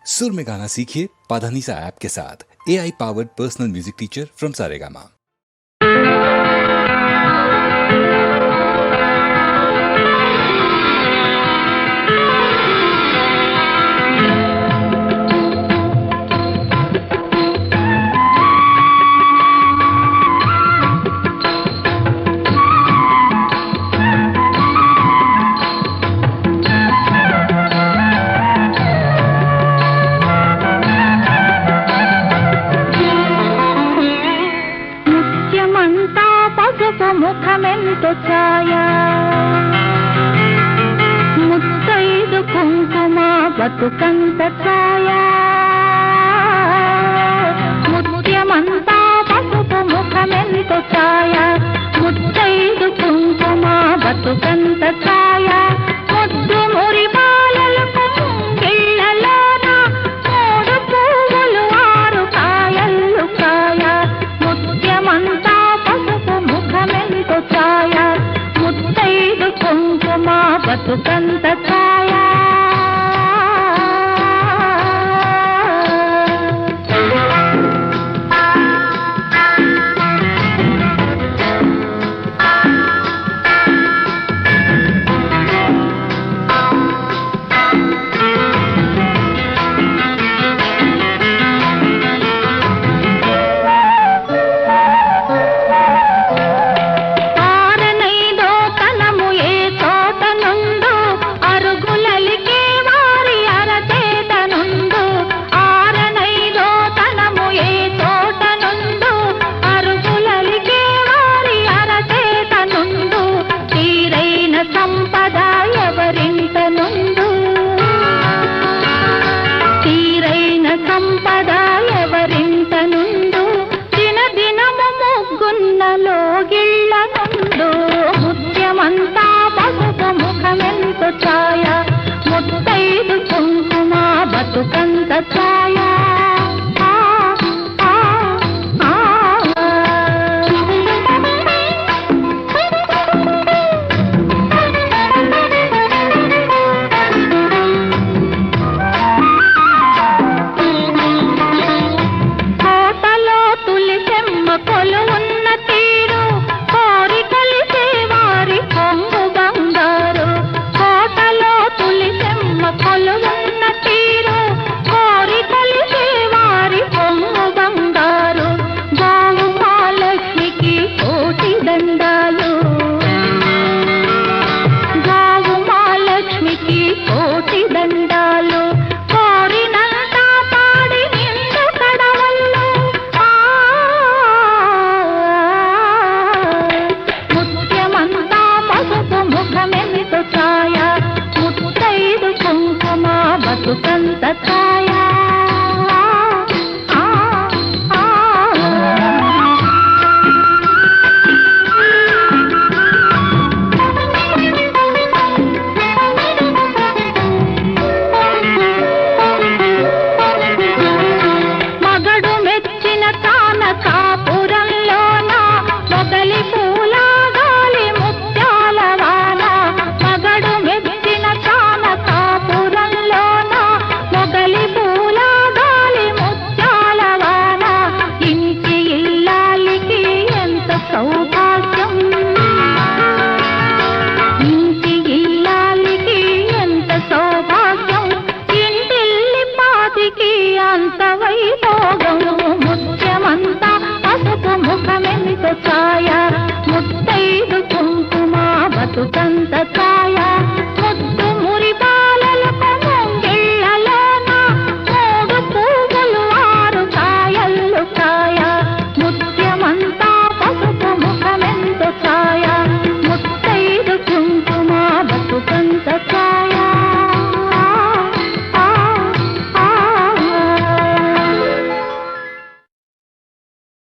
सुर में गाना सीखिए पाधानीसा ऐप के साथ। AI powered personal music teacher from Saregama. ముఖమెంతో ఛాయా ముత్తైదు కుంకుమ బతుకంత ఛాయా ముత్యమంతా పసుపు ముఖమెంతో ఛాయా ముత్తైదు కుంకుమ బతుకంత ఛాయా ముద్దు మురి పాలలకు గిళ్ళలోన మూడు పువ్వులు ఆరు కాయల్లు కాయా ముత్యమంతా పసుపు ముఖమెంతో ఛాయా ముత్తైదు కుంకుమ బతుకంత ఛాయా ముత్యమంతా పసుపు ముఖమెంతో ఛాయా ముత్తైదు కుంకుమ బతుకంత ఛాయా కోటలో తులిసెమ్మ కొలువున్న తీరు కొలువున్న తీరు కోరి కలిసే వారి పొంగు బంగారు బావు మహాలక్ష్మికి కోటి దండాలు బావు మహాలక్ష్మికి కోటి దండాలు కోరినంత పాడి నిండు కడవల్లో ముత్యమంతా పసుపు ముఖమెంతో ఛాయా ముత్తైదు కుంకుమ బతుకంత ఛాయా మగడు మెచ్చిన కానకాపురంలోన మొగలి పూల గాలి ముత్యాల వాన మగడు మెచ్చిన కానకాపురంలోన మొగలి పూల గాలి ముత్యాల వాన ఇంటి ఇల్లాలికి ఎంత సౌభాగ్యం ఇంటి ఇల్లాలికి ఎంత సౌభాగ్యం ఇంటిల్లి పాతికి అంత వైభోగం ముత్యమంతా పసుపు ముఖమెంతో ఛాయా ముత్తైదు కుంకుమ బతుకంత